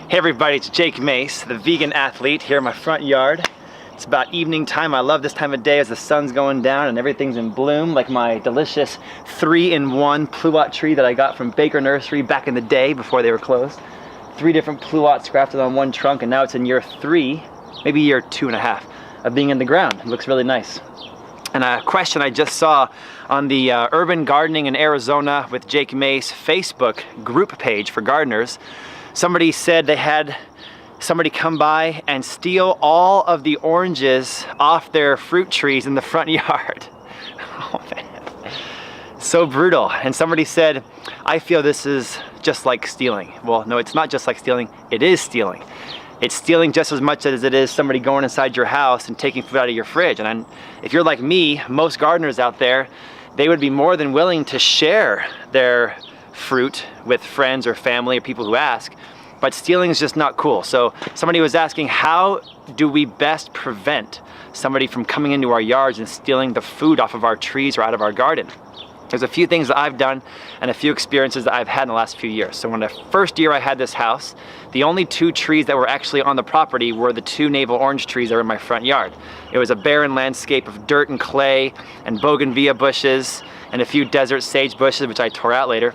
Hey everybody, it's Jake Mace, the vegan athlete here in my front yard. It's about evening time. I love this time of day as the sun's going down and everything's in bloom, like my delicious 3-in-1 pluot tree that I got from Baker Nursery back in the day before they were closed. 3 different pluots grafted on one trunk, and now it's in year 3, maybe year 2.5 of being in the ground. It looks really nice. And a question I just saw on the Urban Gardening in Arizona with Jake Mace Facebook group page for gardeners. Somebody said they had somebody come by and steal all of the oranges off their fruit trees in the front yard. Oh man, so brutal. And somebody said, I feel this is just like stealing. Well, no, it's not just like stealing, it is stealing. It's stealing just as much as it is somebody going inside your house and taking food out of your fridge. And if you're like me, most gardeners out there, they would be more than willing to share their fruit with friends or family or people who ask, but stealing is just not cool. So somebody was asking, how do we best prevent somebody from coming into our yards and stealing the food off of our trees or out of our garden? There's a few things that I've done and a few experiences that I've had in the last few years. So when the first year I had this house, the only 2 trees that were actually on the property were the 2 navel orange trees that were in my front yard. It was a barren landscape of dirt and clay and bougainvillea bushes and a few desert sage bushes, which I tore out later.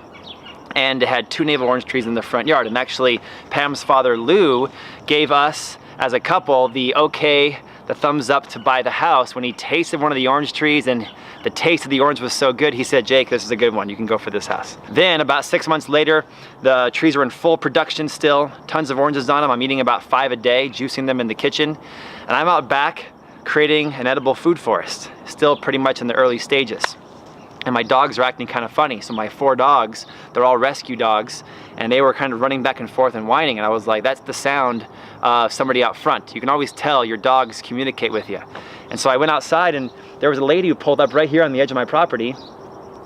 And it had 2 navel orange trees in the front yard. And actually, Pam's father, Lou, gave us, as a couple, the thumbs up to buy the house when he tasted one of the orange trees, and the taste of the orange was so good, he said, Jake, this is a good one, you can go for this house. Then about 6 months later, the trees were in full production still, tons of oranges on them. I'm eating about 5 a day, juicing them in the kitchen. And I'm out back creating an edible food forest, still pretty much in the early stages. And my dogs are acting kind of funny. So my 4 dogs, they're all rescue dogs, and they were kind of running back and forth and whining. And I was like, that's the sound of somebody out front. You can always tell your dogs communicate with you. And so I went outside, and there was a lady who pulled up right here on the edge of my property,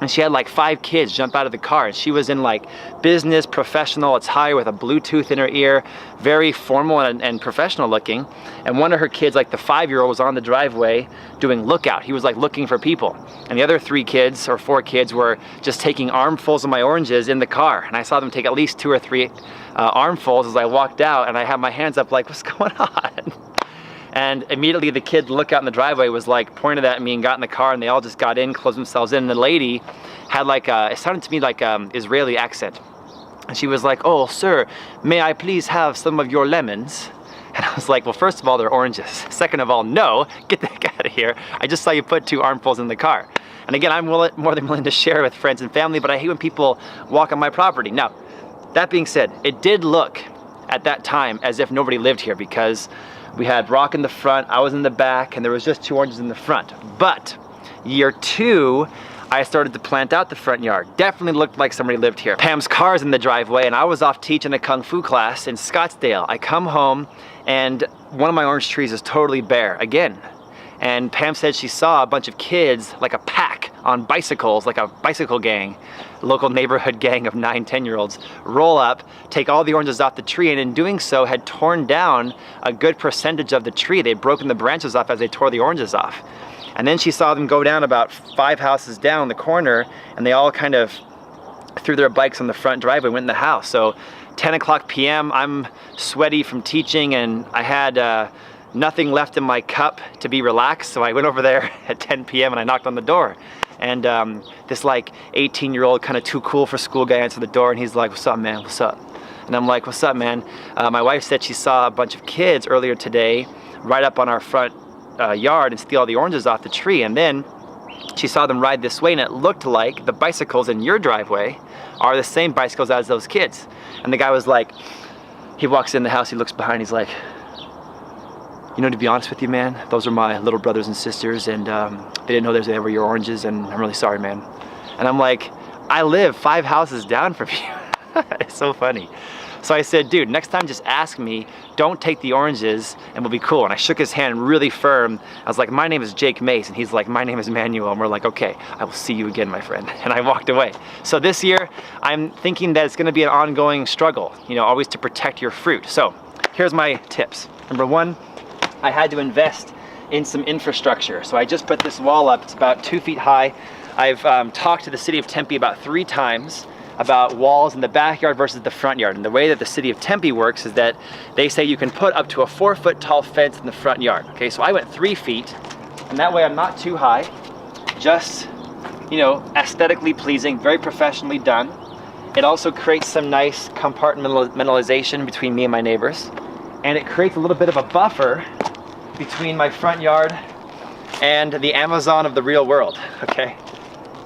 and she had like 5 kids jump out of the car, and she was in like business professional attire with a Bluetooth in her ear, very formal and professional looking. And one of her kids, like the 5-year-old, was on the driveway doing lookout. He was like looking for people. And the other 3 kids or 4 kids were just taking armfuls of my oranges in the car. And I saw them take at least 2 or 3 armfuls as I walked out, and I had my hands up like, what's going on? And immediately the kid looked out in the driveway, was like pointed at me and got in the car, and they all just got in, closed themselves in. And the lady had like it sounded to me like Israeli accent. And she was like, oh, sir, may I please have some of your lemons? And I was like, well, first of all, they're oranges. Second of all, no, get the heck out of here. I just saw you put 2 armfuls in the car. And again, I'm more than willing to share with friends and family, but I hate when people walk on my property. Now, that being said, it did look at that time as if nobody lived here, because we had rock in the front, I was in the back, and there was just 2 oranges in the front. But year 2, I started to plant out the front yard. Definitely looked like somebody lived here. Pam's car's in the driveway, and I was off teaching a Kung Fu class in Scottsdale. I come home, and one of my orange trees is totally bare again. And Pam said she saw a bunch of kids, like a pack on bicycles, like a bicycle gang, local neighborhood gang of 9-10-year-olds, roll up, take all the oranges off the tree, and in doing so had torn down a good percentage of the tree. They'd broken the branches off as they tore the oranges off. And then she saw them go down about 5 houses down the corner, and they all kind of threw their bikes on the front driveway, went in the house. So 10 o'clock p.m., I'm sweaty from teaching, and I had nothing left in my cup to be relaxed. So I went over there at 10 p.m. and I knocked on the door. And this like 18-year-old kind of too cool for school guy answered the door, and he's like, what's up, man, what's up? And I'm like, what's up, man? My wife said she saw a bunch of kids earlier today right up on our front yard and steal all the oranges off the tree. And then she saw them ride this way, and it looked like the bicycles in your driveway are the same bicycles as those kids. And the guy was like, he walks in the house, he looks behind, he's like, you know, to be honest with you, man, those are my little brothers and sisters, and they didn't know they were your oranges, and I'm really sorry, man. And I'm like, I live 5 houses down from you. It's so funny. So I said, dude, next time just ask me, don't take the oranges, and we'll be cool. And I shook his hand really firm. I was like, my name is Jake Mace, and he's like, my name is Manuel. And we're like, okay, I will see you again, my friend. And I walked away. So this year, I'm thinking that it's gonna be an ongoing struggle, you know, always to protect your fruit. So here's my tips. Number 1, I had to invest in some infrastructure. So I just put this wall up. It's about 2 feet high. I've talked to the city of Tempe about 3 times. about walls in the backyard versus the front yard. And the way that the city of Tempe works is that they say you can put up to a 4-foot tall fence in the front yard. Okay, so I went 3 feet, and that way I'm not too high, just, you know, aesthetically pleasing, very professionally done. It also creates some nice compartmentalization between me and my neighbors. And it creates a little bit of a buffer between my front yard and the Amazon of the real world, okay?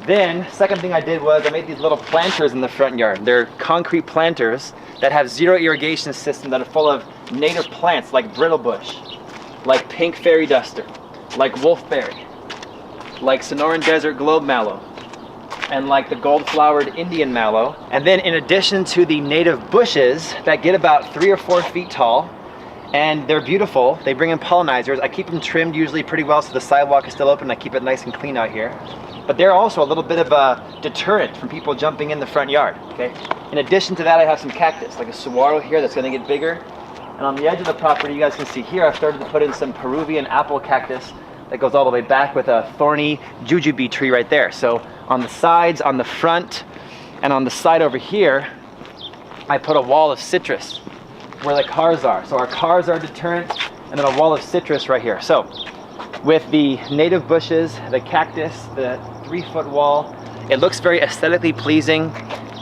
Then, second thing I did was I made these little planters in the front yard. They're concrete planters that have zero irrigation system that are full of native plants like brittlebush, like pink fairy duster, like wolfberry, like Sonoran desert globe mallow, and like the gold-flowered Indian mallow. And then in addition to the native bushes that get about 3 or 4 feet tall, and they're beautiful, they bring in pollinizers. I keep them trimmed usually pretty well so the sidewalk is still open. I keep it nice and clean out here. But they're also a little bit of a deterrent from people jumping in the front yard, okay? In addition to that, I have some cactus, like a saguaro here that's gonna get bigger. And on the edge of the property, you guys can see here, I've started to put in some Peruvian apple cactus that goes all the way back with a thorny jujube tree right there. So on the sides, on the front, and on the side over here, I put a wall of citrus where the cars are. So our cars are a deterrent, and then a wall of citrus right here. So with the native bushes, the cactus, the 3-foot wall, it looks very aesthetically pleasing.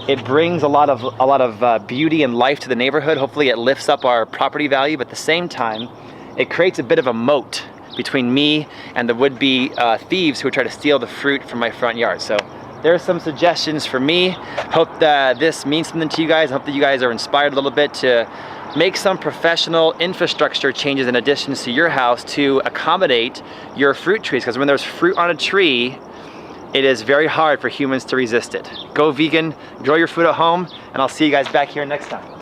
It brings a lot of beauty and life to the neighborhood. Hopefully it lifts up our property value, but at the same time, it creates a bit of a moat between me and the would-be thieves who would try to steal the fruit from my front yard. So there are some suggestions for me. Hope that this means something to you guys. Hope that you guys are inspired a little bit to make some professional infrastructure changes and additions to your house to accommodate your fruit trees. Because when there's fruit on a tree, it is very hard for humans to resist it. Go vegan, grow your food at home, and I'll see you guys back here next time.